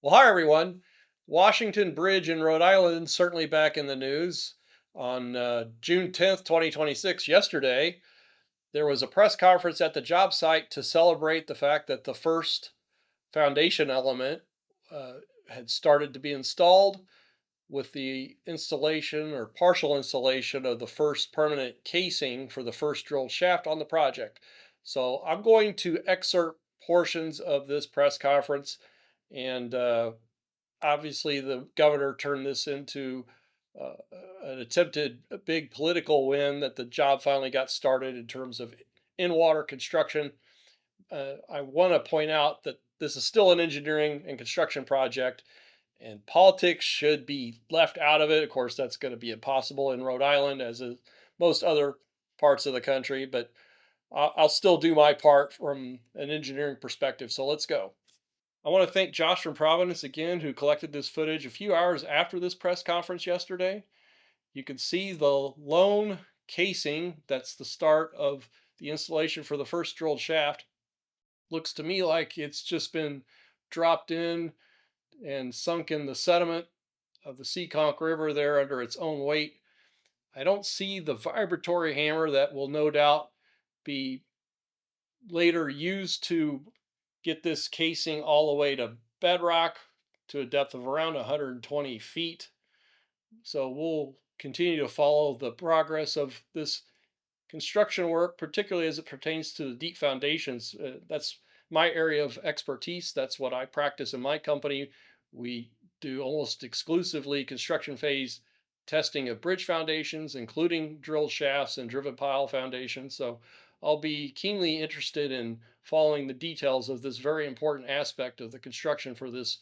Well, hi everyone. Washington Bridge in Rhode Island certainly back in the news. On June 10th, 2026, yesterday, there was a press conference at the job site to celebrate the fact that the first foundation element uh, had started to be installed with the installation or partial installation of the first permanent casing for the first drilled shaft on the project. So I'm going to excerpt portions of this press conference and obviously the governor turned this into uh, an attempted big political win that the job finally got started in terms of in water construction. I want to point out that this is still an engineering and construction project, and politics should be left out of it. Of course, that's going to be impossible in Rhode Island, as is most other parts of the country, but I'll still do my part from an engineering perspective. So let's go. I want to thank Josh from Providence again, who collected this footage a few hours after this press conference yesterday. You can see the lone casing, that's the start of the installation for the first drilled shaft. Looks to me like it's just been dropped in and sunk in the sediment of the Seekonk River there under its own weight. I don't see the vibratory hammer that will no doubt be later used to get this casing all the way to bedrock to a depth of around 120 feet. So we'll continue to follow the progress of this construction work, particularly as it pertains to the deep foundations. That's my area of expertise. That's what I practice in my company. We do almost exclusively construction phase testing of bridge foundations, including drilled shafts and driven pile foundations. So I'll be keenly interested in following the details of this very important aspect of the construction for this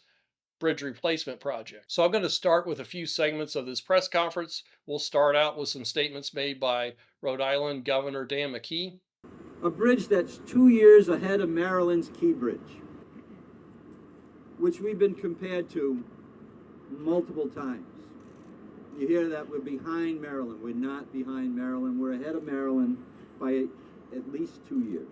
bridge replacement project. So I'm going to start with a few segments of this press conference. We'll start out with some statements made by Rhode Island Governor Dan Mckee. A bridge that's 2 years ahead of Maryland's Key Bridge, which we've been compared to multiple times. You hear that we're behind Maryland. We're not behind Maryland. We're ahead of Maryland by at least 2 years.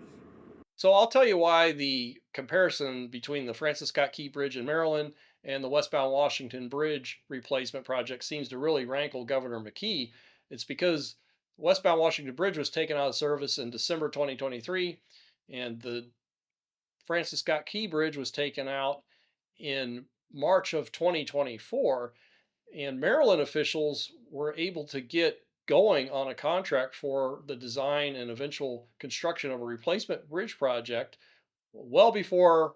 So I'll tell you why the comparison between the Francis Scott Key Bridge in Maryland and the Westbound Washington Bridge replacement project seems to really rankle Governor McKee. It's because Westbound Washington Bridge was taken out of service in December 2023, and the Francis Scott Key Bridge was taken out in March of 2024, and Maryland officials were able to get going on a contract for the design and eventual construction of a replacement bridge project well before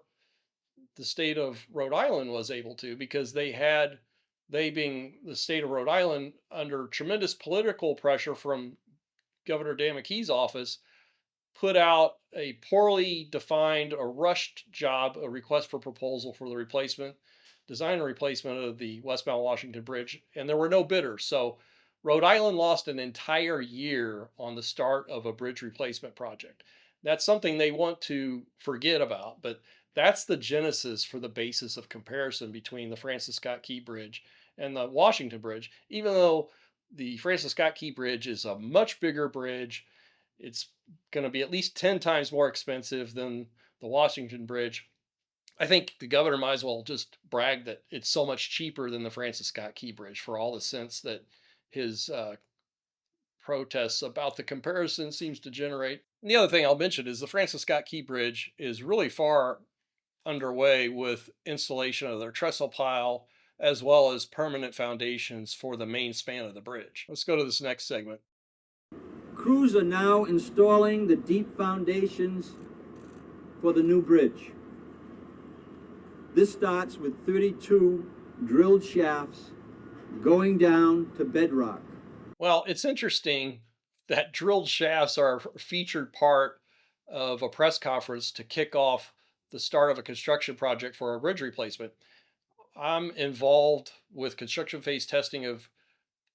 the state of Rhode Island was able to, because they being the state of Rhode Island, under tremendous political pressure from Governor Dan McKee's office, put out a poorly defined or rushed job, a request for proposal for the replacement, design and replacement of the Westbound Washington Bridge, and there were no bidders. So Rhode Island lost an entire year on the start of a bridge replacement project. That's something they want to forget about, but that's the genesis for the basis of comparison between the Francis Scott Key Bridge and the Washington Bridge, even though the Francis Scott Key Bridge is a much bigger bridge. It's going to be at least 10 times more expensive than the Washington Bridge. I think the governor might as well just brag that it's so much cheaper than the Francis Scott Key Bridge, for all the sense that his protests about the comparison seems to generate. And the other thing I'll mention is the Francis Scott Key Bridge is really far underway with installation of their trestle pile as well as permanent foundations for the main span of the bridge. Let's go to this next segment. Crews are now installing the deep foundations for the new bridge. This starts with 32 drilled shafts going down to bedrock. Well, it's interesting that drilled shafts are a featured part of a press conference to kick off the start of a construction project for a bridge replacement. I'm involved with construction phase testing of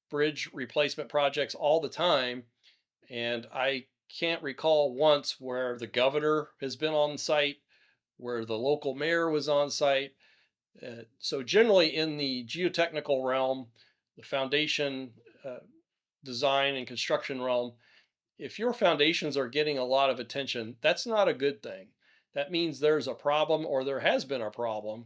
bridge replacement projects all the time, and I can't recall once where the governor has been on site, where the local mayor was on site. So, generally, in the geotechnical realm, the foundation design and construction realm, if your foundations are getting a lot of attention, that's not a good thing. That means there's a problem or there has been a problem.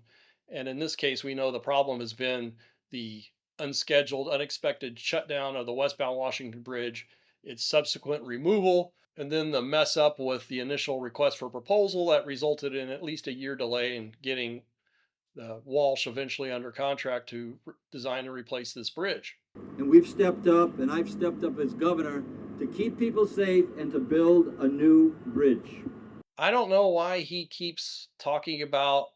And in this case, we know the problem has been the unscheduled, unexpected shutdown of the Westbound Washington Bridge, its subsequent removal, and then the mess up with the initial request for proposal that resulted in at least a year delay in getting Walsh eventually under contract to design and replace this bridge. And we've stepped up, and I've stepped up as governor to keep people safe and to build a new bridge. I don't know why he keeps talking about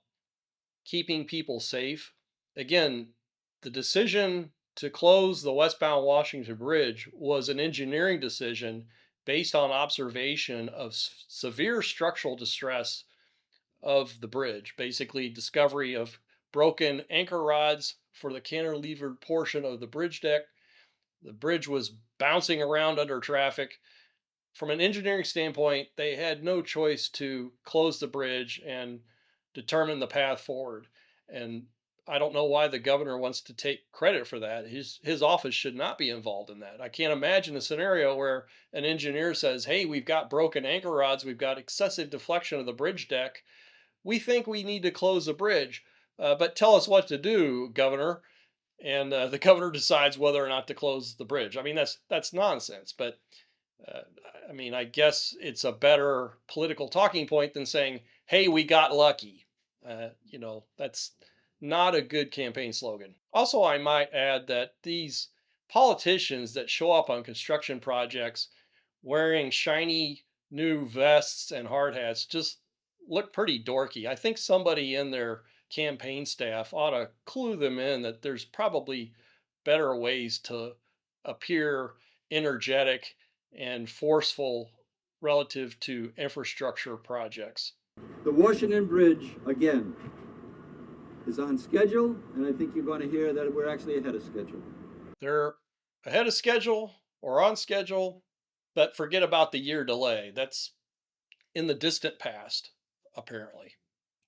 keeping people safe. Again, the decision to close the westbound Washington Bridge was an engineering decision based on observation of severe structural distress of the bridge, basically, discovery of broken anchor rods for the cantilevered portion of the bridge deck. The bridge was bouncing around under traffic. From an engineering standpoint, they had no choice to close the bridge and determine the path forward. And I don't know why the governor wants to take credit for that. His office should not be involved in that. I can't imagine a scenario where an engineer says, "Hey, we've got broken anchor rods, we've got excessive deflection of the bridge deck. We think we need to close the bridge, but tell us what to do, governor." And the governor decides whether or not to close the bridge. I mean, that's nonsense. But uh, I mean, I guess it's a better political talking point than saying, "Hey, we got lucky." That's not a good campaign slogan. Also, I might add that these politicians that show up on construction projects wearing shiny new vests and hard hats just look pretty dorky. I think somebody in their campaign staff ought to clue them in that there's probably better ways to appear energetic and forceful relative to infrastructure projects. The Washington Bridge, again, is on schedule, and I think you're going to hear that we're actually ahead of schedule. They're ahead of schedule or on schedule, but forget about the year delay. That's in the distant past, apparently.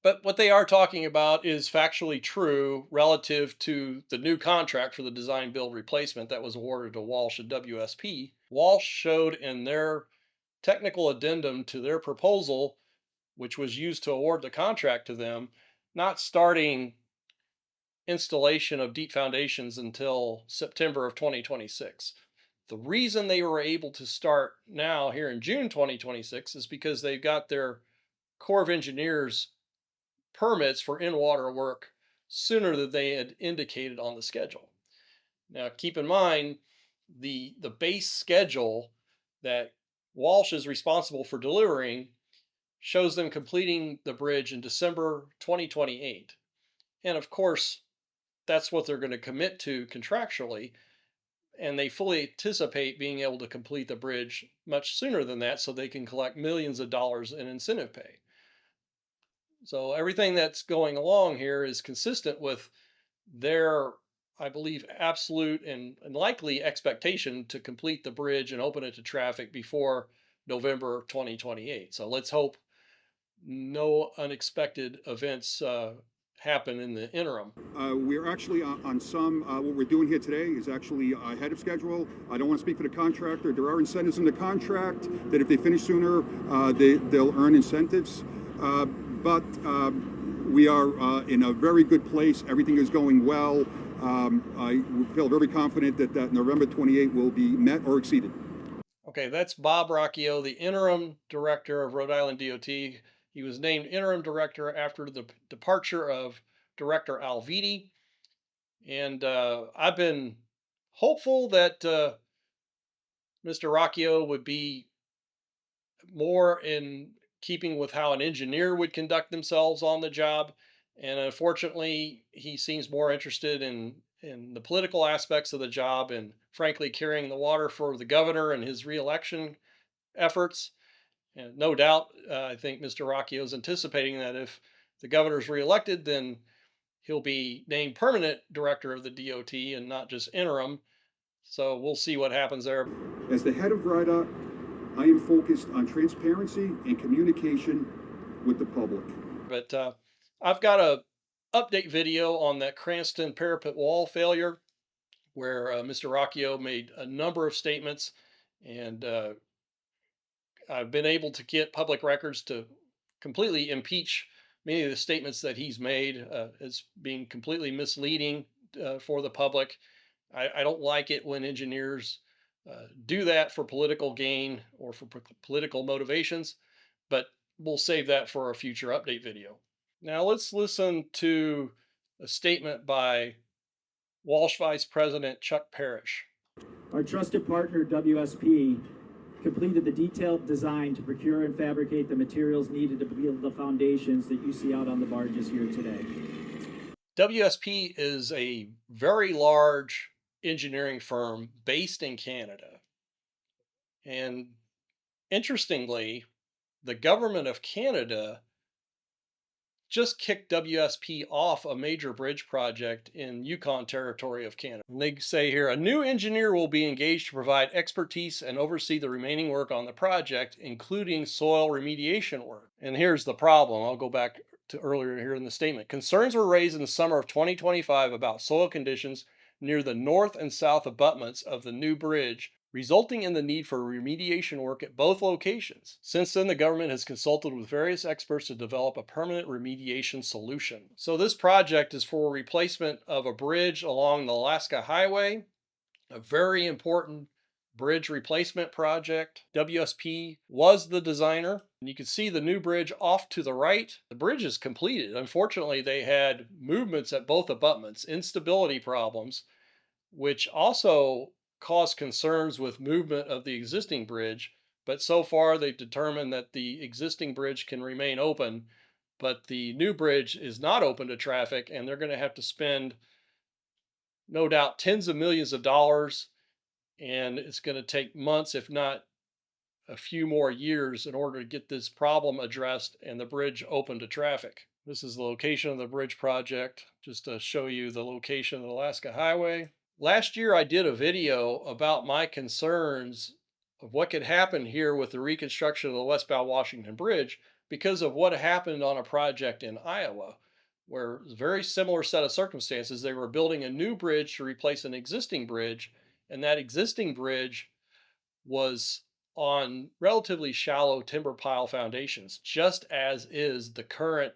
But what they are talking about is factually true relative to the new contract for the design build replacement that was awarded to Walsh and WSP. Walsh showed in their technical addendum to their proposal, which was used to award the contract to them, not starting installation of deep foundations until September of 2026. The reason they were able to start now here in June 2026 is because they've got their Corps of Engineers permits for in-water work sooner than they had indicated on the schedule. Now, keep in mind the base schedule that Walsh is responsible for delivering shows them completing the bridge in December 2028. And of course, that's what they're going to commit to contractually. And they fully anticipate being able to complete the bridge much sooner than that so they can collect millions of dollars in incentive pay. So everything that's going along here is consistent with their, I believe, absolute and likely expectation to complete the bridge and open it to traffic before November 2028. So let's hope no unexpected events happen in the interim. We're actually on some, what we're doing here today is actually ahead of schedule. I don't want to speak for the contractor. There are incentives in the contract that if they finish sooner, they'll earn incentives. But we are in a very good place. Everything is going well. I feel very confident that November 28 will be met or exceeded. Okay, that's Bob Rocchio, the interim director of Rhode Island DOT. He was named interim director after the departure of Director Alviti. And I've been hopeful that Mr. Rocchio would be more in keeping with how an engineer would conduct themselves on the job. And unfortunately, he seems more interested in the political aspects of the job and frankly carrying the water for the governor and his reelection efforts. And no doubt, I think Mr. Rocchio is anticipating that if the governor's reelected, then he'll be named permanent director of the DOT and not just interim. So we'll see what happens there. As the head of RIDA, I am focused on transparency and communication with the public. But I've got a update video on that Cranston parapet wall failure where Mr. Rocchio made a number of statements, and I've been able to get public records to completely impeach many of the statements that he's made as being completely misleading for the public. I don't like it when engineers do that for political gain or for political motivations, but we'll save that for a future update video. Now let's listen to a statement by Walsh Vice President Chuck Parrish. Our trusted partner, WSP, completed the detailed design to procure and fabricate the materials needed to build the foundations that you see out on the barges here today. WSP is a very large engineering firm based in Canada. And interestingly, the government of Canada just kicked WSP off a major bridge project in Yukon Territory of Canada. And they say here a new engineer will be engaged to provide expertise and oversee the remaining work on the project, including soil remediation work. And here's the problem. I'll go back to earlier here in the statement. Concerns were raised in the summer of 2025 about soil conditions near the north and south abutments of the new bridge, resulting in the need for remediation work at both locations. Since then, the government has consulted with various experts to develop a permanent remediation solution. So this project is for replacement of a bridge along the Alaska Highway, a very important bridge replacement project. WSP was the designer, and you can see the new bridge off to the right. The bridge is completed. Unfortunately, they had movements at both abutments, instability problems, which also caused concerns with movement of the existing bridge. But so far, they've determined that the existing bridge can remain open, but the new bridge is not open to traffic, and they're going to have to spend, no doubt, tens of millions of dollars, and it's going to take months, if not a few more years, in order to get this problem addressed and the bridge open to traffic. This is the location of the bridge project, just to show you the location of the Alaska Highway. Last year, I did a video about my concerns of what could happen here with the reconstruction of the Westbound Washington Bridge because of what happened on a project in Iowa, where it was a very similar set of circumstances. They were building a new bridge to replace an existing bridge, and that existing bridge was on relatively shallow timber pile foundations, just as is the current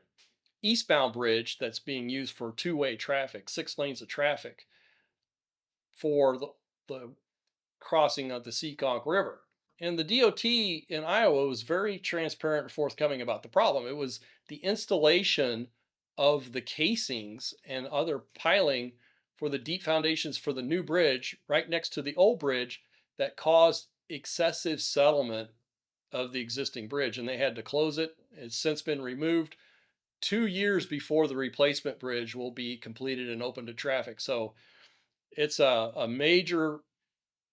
eastbound bridge that's being used for two-way traffic, 6 lanes of traffic for the crossing of the Seekonk River. And the DOT in Iowa was very transparent and forthcoming about the problem. It was the installation of the casings and other piling for the deep foundations for the new bridge right next to the old bridge that caused excessive settlement of the existing bridge. And they had to close it. It's since been removed 2 years before the replacement bridge will be completed and open to traffic. So it's a major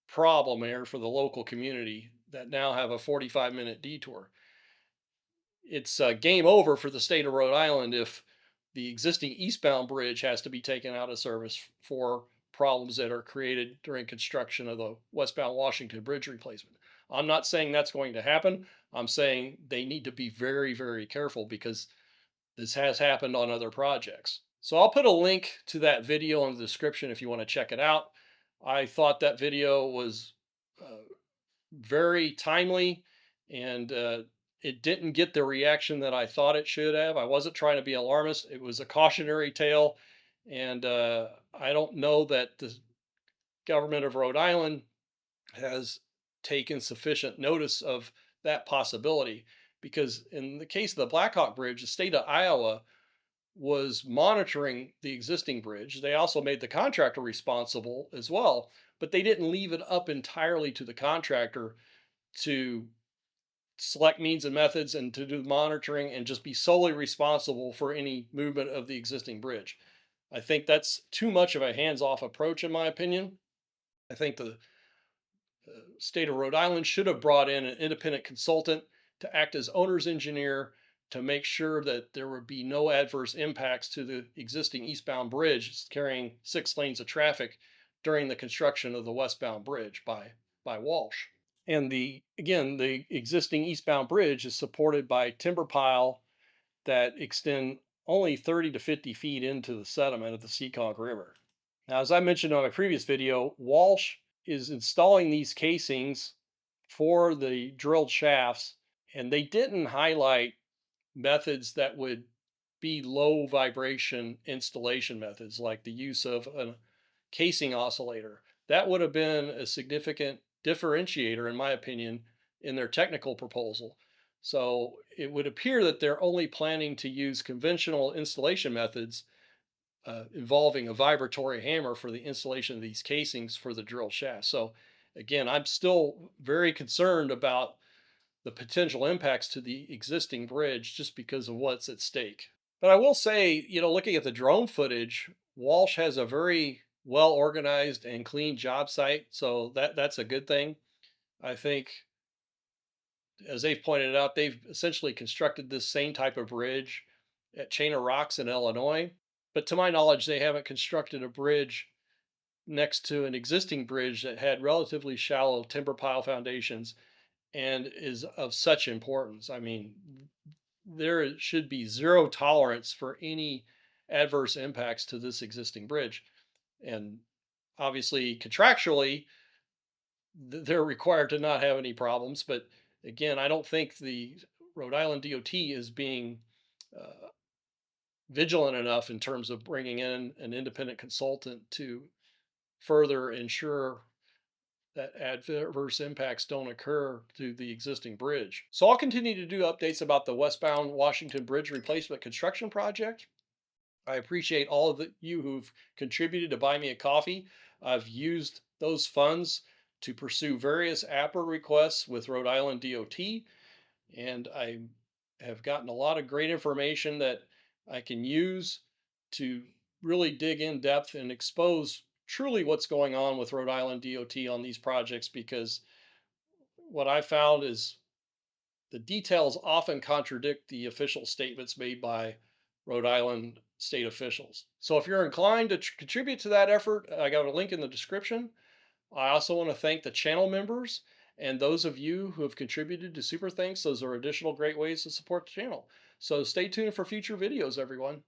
problem here for the local community that now have a 45-minute detour. It's game over for the state of Rhode Island if the existing eastbound bridge has to be taken out of service for problems that are created during construction of the Westbound Washington Bridge replacement. I'm not saying that's going to happen. I'm saying they need to be very, very careful because this has happened on other projects. So I'll put a link to that video in the description if you want to check it out. I thought that video was very timely, and it didn't get the reaction that I thought it should have. I wasn't trying to be alarmist. It was a cautionary tale, and I don't know that the government of Rhode Island has taken sufficient notice of that possibility, because in the case of the Blackhawk Bridge, the state of Iowa was monitoring the existing bridge. They also made the contractor responsible as well, but they didn't leave it up entirely to the contractor to select means and methods and to do monitoring and just be solely responsible for any movement of the existing bridge. I think that's too much of a hands-off approach, in my opinion. I think the state of Rhode Island should have brought in an independent consultant to act as owner's engineer to make sure that there would be no adverse impacts to the existing eastbound bridge carrying 6 lanes of traffic during the construction of the westbound bridge by Walsh. And the existing eastbound bridge is supported by timber pile that extend only 30 to 50 feet into the sediment of the Seekonk River. Now, as I mentioned on a previous video, Walsh is installing these casings for the drilled shafts, and they didn't highlight methods that would be low vibration installation methods like the use of a casing oscillator. That would have been a significant differentiator, in my opinion, in their technical proposal. So it would appear that they're only planning to use conventional installation methods involving a vibratory hammer for the installation of these casings for the drill shaft. So again, I'm still very concerned about the potential impacts to the existing bridge just because of what's at stake. But I will say, looking at the drone footage, Walsh has a very well organized and clean job site, so that's a good thing. I think, as they've pointed out, they've essentially constructed this same type of bridge at Chain of Rocks in Illinois. But to my knowledge, they haven't constructed a bridge next to an existing bridge that had relatively shallow timber pile foundations and is of such importance. I mean, there should be zero tolerance for any adverse impacts to this existing bridge. And obviously, contractually, they're required to not have any problems. But again, I don't think the Rhode Island DOT is being uh, vigilant enough in terms of bringing in an independent consultant to further ensure that adverse impacts don't occur to the existing bridge. So I'll continue to do updates about the Westbound Washington Bridge replacement construction project. I appreciate all of you who've contributed to buy me a coffee. I've used those funds to pursue various APRA requests with Rhode Island DOT, and I have gotten a lot of great information that I can use to really dig in depth and expose truly what's going on with Rhode Island DOT on these projects, because what I found is the details often contradict the official statements made by Rhode Island state officials. So if you're inclined to contribute to that effort, I got a link in the description. I also want to thank the channel members and those of you who have contributed to Super Thanks. Those are additional great ways to support the channel. So stay tuned for future videos, everyone.